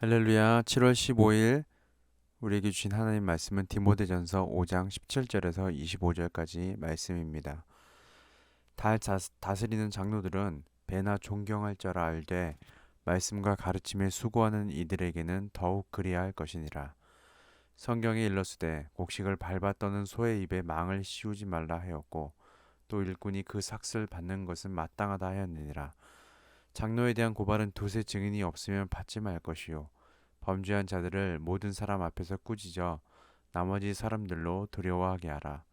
할렐루야. 7월 15일 우리에게 주신 하나님 말씀은 디모데전서 5장 17절에서 25절까지 말씀입니다. 다스리는 장로들은 배나 존경할 줄 알되 말씀과 가르침에 수고하는 이들에게는 더욱 그리할 것이니라. 성경에 일렀으되 곡식을 밟아 떠는 소의 입에 망을 씌우지 말라 하였고 또 일꾼이 그 삭슬 받는 것은 마땅하다 하였느니라. 장로에 대한 고발은 두세 증인이 없으면 받지 말 것이요 범죄한 자들을 모든 사람 앞에서 꾸짖어 나머지 사람들로 두려워하게 하라.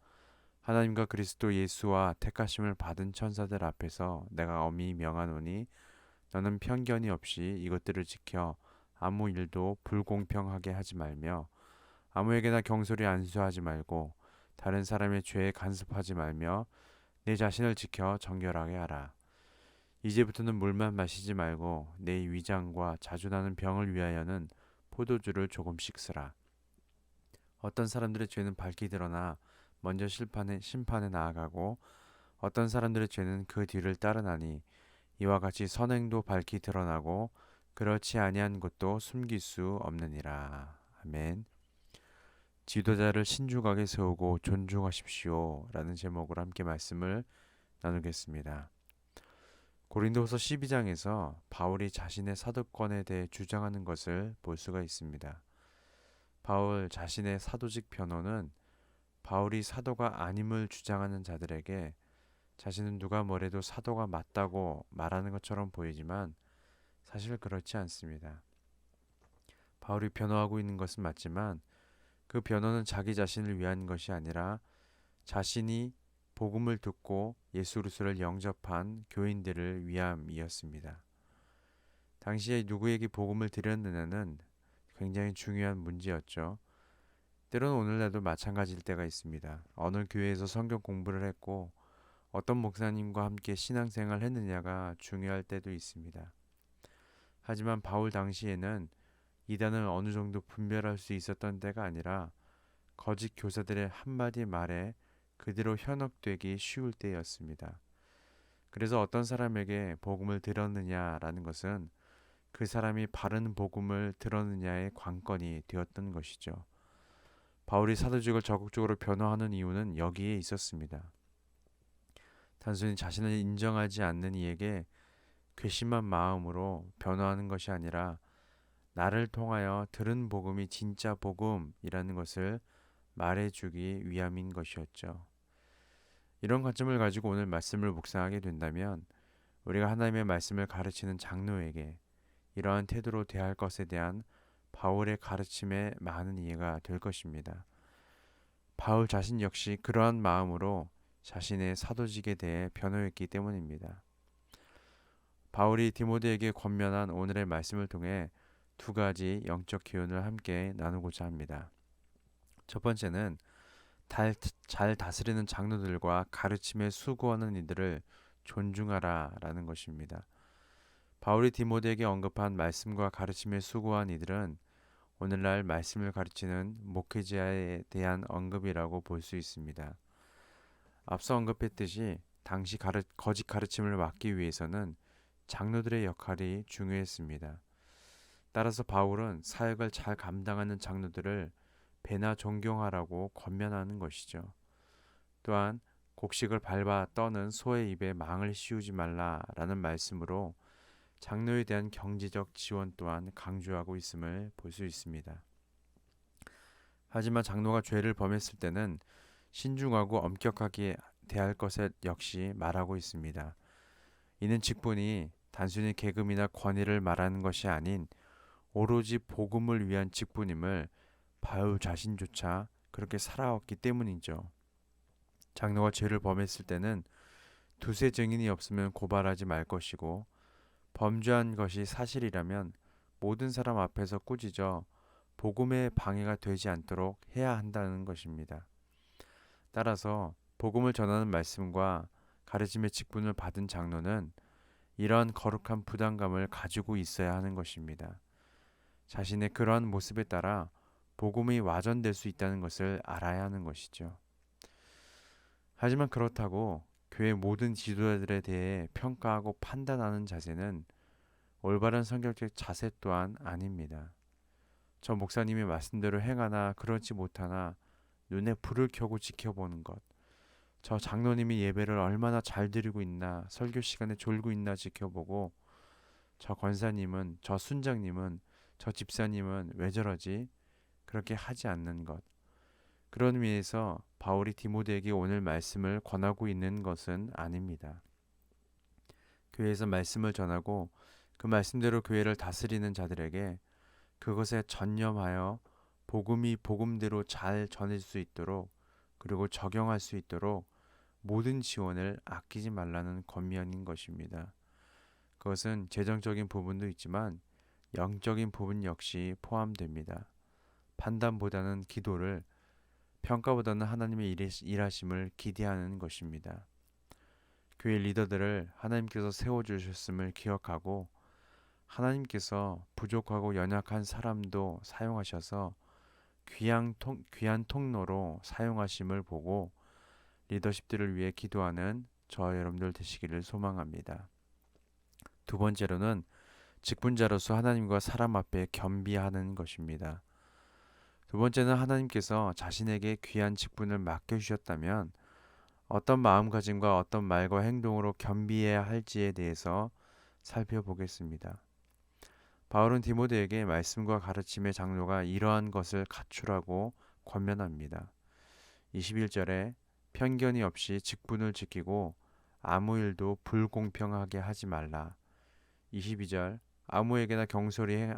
하나님과 그리스도 예수와 택하심을 받은 천사들 앞에서 내가 엄히 명하노니 너는 편견이 없이 이것들을 지켜 아무 일도 불공평하게 하지 말며 아무에게나 경솔히 안수하지 말고 다른 사람의 죄에 간섭하지 말며 내 자신을 지켜 정결하게 하라. 이제부터는 물만 마시지 말고 내 위장과 자주 나는 병을 위하여는 포도주를 조금씩 쓰라. 어떤 사람들의 죄는 밝히 드러나 먼저 심판에 나아가고 어떤 사람들의 죄는 그 뒤를 따르나니 이와 같이 선행도 밝히 드러나고 그렇지 아니한 것도 숨길 수 없느니라. 아멘. 지도자를 신중하게 세우고 존중하십시오. 라는 제목으로 함께 말씀을 나누겠습니다. 고린도후서 12장에서 바울이 자신의 사도권에 대해 주장하는 것을 볼 수가 있습니다. 바울 자신의 사도직 변호는 바울이 사도가 아님을 주장하는 자들에게 자신은 누가 뭐래도 사도가 맞다고 말하는 것처럼 보이지만 사실 그렇지 않습니다. 바울이 변호하고 있는 것은 맞지만 그 변호는 자기 자신을 위한 것이 아니라 자신이 복음을 듣고 예수 그리스도를 영접한 교인들을 위함이었습니다. 당시에 누구에게 복음을 드렸느냐는 굉장히 중요한 문제였죠. 때로는 오늘날도 마찬가지일 때가 있습니다. 어느 교회에서 성경 공부를 했고 어떤 목사님과 함께 신앙생활을 했느냐가 중요할 때도 있습니다. 하지만 바울 당시에는 이단을 어느 정도 분별할 수 있었던 때가 아니라 거짓 교사들의 한마디 말에 그대로 현혹되기 쉬울 때였습니다. 그래서 어떤 사람에게 복음을 들었느냐라는 것은 그 사람이 바른 복음을 들었느냐의 관건이 되었던 것이죠. 바울이 사도직을 적극적으로 변호하는 이유는 여기에 있었습니다. 단순히 자신을 인정하지 않는 이에게 괘씸한 마음으로 변호하는 것이 아니라 나를 통하여 들은 복음이 진짜 복음이라는 것을 말해주기 위함인 것이었죠. 이런 관점을 가지고 오늘 말씀을 묵상하게 된다면 우리가 하나님의 말씀을 가르치는 장로에게 이러한 태도로 대할 것에 대한 바울의 가르침에 많은 이해가 될 것입니다. 바울 자신 역시 그러한 마음으로 자신의 사도직에 대해 변호했기 때문입니다. 바울이 디모데에게 권면한 오늘의 말씀을 통해 두 가지 영적 기운을 함께 나누고자 합니다. 첫 번째는 잘 다스리는 장로들과 가르침에 수고하는 이들을 존중하라 라는 것입니다. 바울이 디모데에게 언급한 말씀과 가르침에 수고한 이들은 오늘날 말씀을 가르치는 목회자에 대한 언급이라고 볼 수 있습니다. 앞서 언급했듯이 당시 거짓 가르침을 막기 위해서는 장로들의 역할이 중요했습니다. 따라서 바울은 사역을 잘 감당하는 장로들을 배나 존경하라고 권면하는 것이죠. 또한 곡식을 밟아 떠는 소의 입에 망을 씌우지 말라라는 말씀으로 장로에 대한 경제적 지원 또한 강조하고 있음을 볼 수 있습니다. 하지만 장로가 죄를 범했을 때는 신중하고 엄격하게 대할 것을 역시 말하고 있습니다. 이는 직분이 단순히 계급이나 권위를 말하는 것이 아닌 오로지 복음을 위한 직분임을 바울 자신조차 그렇게 살아왔기 때문이죠. 장로가 죄를 범했을 때는 두세 증인이 없으면 고발하지 말 것이고 범죄한 것이 사실이라면 모든 사람 앞에서 꾸짖어 복음의 방해가 되지 않도록 해야 한다는 것입니다. 따라서 복음을 전하는 말씀과 가르침의 직분을 받은 장로는 이러한 거룩한 부담감을 가지고 있어야 하는 것입니다. 자신의 그러한 모습에 따라 복음이 와전될 수 있다는 것을 알아야 하는 것이죠. 하지만 그렇다고 교회 모든 지도자들에 대해 평가하고 판단하는 자세는 올바른 성격적 자세 또한 아닙니다. 저 목사님이 말씀대로 행하나 그렇지 못하나 눈에 불을 켜고 지켜보는 것. 저 장로님이 예배를 얼마나 잘 드리고 있나, 설교 시간에 졸고 있나 지켜보고, 저 권사님은, 저 순장님은, 저 집사님은 왜 저러지? 그렇게 하지 않는 것. 그런 의미에서 바울이 디모데에게 오늘 말씀을 권하고 있는 것은 아닙니다. 교회에서 말씀을 전하고 그 말씀대로 교회를 다스리는 자들에게 그것에 전념하여 복음이 복음대로 잘 전해질 수 있도록, 그리고 적용할 수 있도록 모든 지원을 아끼지 말라는 권면인 것입니다. 그것은 재정적인 부분도 있지만 영적인 부분 역시 포함됩니다. 판단보다는 기도를, 평가보다는 하나님의 일하심을 기대하는 것입니다. 교회 리더들을 하나님께서 세워주셨음을 기억하고, 하나님께서 부족하고 연약한 사람도 사용하셔서 귀한 통로로 사용하심을 보고 리더십들을 위해 기도하는 저와 여러분들 되시기를 소망합니다. 두 번째로는 직분자로서 하나님과 사람 앞에 겸비하는 것입니다. 두 번째는 하나님께서 자신에게 귀한 직분을 맡겨주셨다면 어떤 마음가짐과 어떤 말과 행동으로 겸비해야 할지에 대해서 살펴보겠습니다. 바울은 디모데에게 말씀과 가르침의 장로가 이러한 것을 갖추라고 권면합니다. 21절에 편견이 없이 직분을 지키고 아무 일도 불공평하게 하지 말라. 22절 아무에게나 경솔히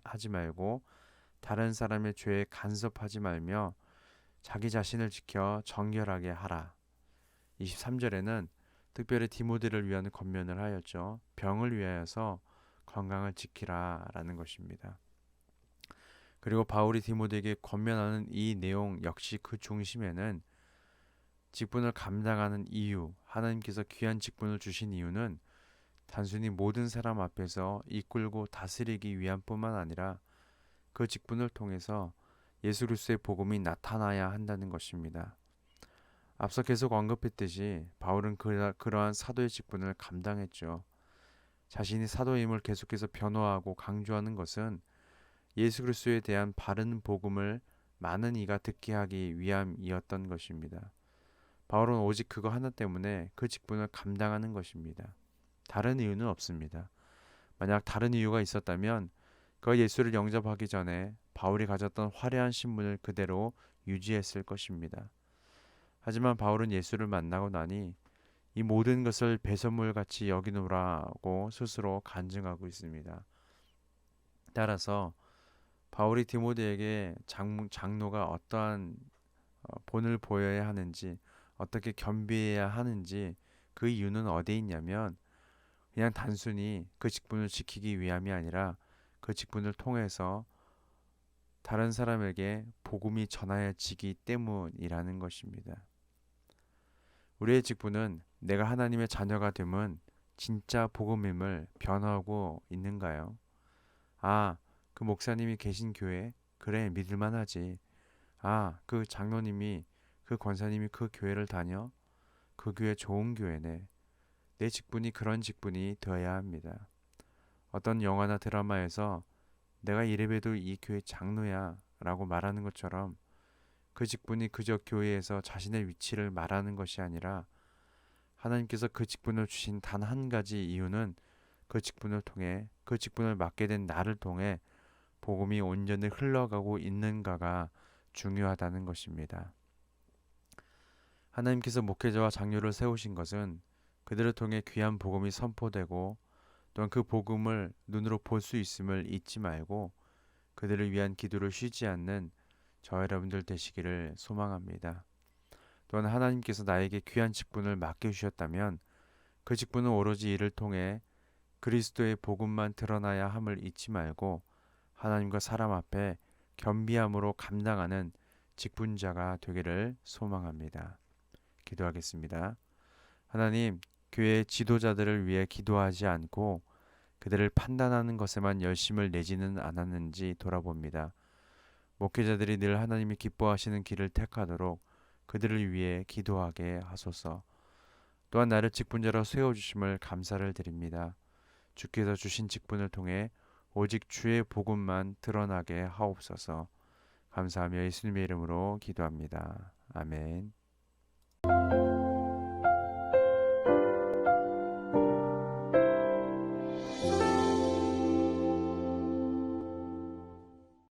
하지 말고 다른 사람의 죄에 간섭하지 말며 자기 자신을 지켜 정결하게 하라. 23절에는 특별히 디모데를 위한 권면을 하였죠. 병을 위하여서 건강을 지키라 라는 것입니다. 그리고 바울이 디모데에게 권면하는 이 내용 역시 그 중심에는 직분을 감당하는 이유, 하나님께서 귀한 직분을 주신 이유는 단순히 모든 사람 앞에서 이끌고 다스리기 위함 뿐만 아니라 그 직분을 통해서 예수 그리스도의 복음이 나타나야 한다는 것입니다. 앞서 계속 언급했듯이 바울은 그러한 사도의 직분을 감당했죠. 자신이 사도임을 계속해서 변호하고 강조하는 것은 예수 그리스도에 대한 바른 복음을 많은 이가 듣게 하기 위함이었던 것입니다. 바울은 오직 그거 하나 때문에 그 직분을 감당하는 것입니다. 다른 이유는 없습니다. 만약 다른 이유가 있었다면 그 예수를 영접하기 전에 바울이 가졌던 화려한 신분을 그대로 유지했을 것입니다. 하지만 바울은 예수를 만나고 나니 이 모든 것을 배설물같이 여기노라고 스스로 간증하고 있습니다. 따라서 바울이 디모데에게 장로가 어떠한 본을 보여야 하는지, 어떻게 겸비해야 하는지 그 이유는 어디에 있냐면 그냥 단순히 그 직분을 지키기 위함이 아니라 그 직분을 통해서 다른 사람에게 복음이 전하여지기 때문이라는 것입니다. 우리의 직분은 내가 하나님의 자녀가 됨은 진짜 복음임을 변화하고 있는가요? 아, 그 목사님이 계신 교회? 그래, 믿을만하지. 아, 그 장로님이, 그 권사님이 그 교회를 다녀? 그 교회 좋은 교회네. 내 직분이 그런 직분이 되어야 합니다. 어떤 영화나 드라마에서 내가 이래봬도 이 교회 장로야 라고 말하는 것처럼 그 직분이 그저 교회에서 자신의 위치를 말하는 것이 아니라 하나님께서 그 직분을 주신 단 한 가지 이유는 그 직분을 통해, 그 직분을 맡게 된 나를 통해 복음이 온전히 흘러가고 있는가가 중요하다는 것입니다. 하나님께서 목회자와 장로를 세우신 것은 그들을 통해 귀한 복음이 선포되고 또한 그 복음을 눈으로 볼 수 있음을 잊지 말고 그들을 위한 기도를 쉬지 않는 저 여러분들 되시기를 소망합니다. 또한 하나님께서 나에게 귀한 직분을 맡겨주셨다면 그 직분은 오로지 이를 통해 그리스도의 복음만 드러나야 함을 잊지 말고 하나님과 사람 앞에 겸비함으로 감당하는 직분자가 되기를 소망합니다. 기도하겠습니다. 하나님, 교회의 지도자들을 위해 기도하지 않고 그들을 판단하는 것에만 열심을 내지는 않았는지 돌아봅니다. 목회자들이 늘 하나님이 기뻐하시는 길을 택하도록 그들을 위해 기도하게 하소서. 또한 나를 직분자로 세워주심을 감사를 드립니다. 주께서 주신 직분을 통해 오직 주의 복음만 드러나게 하옵소서. 감사하며 예수님의 이름으로 기도합니다. 아멘.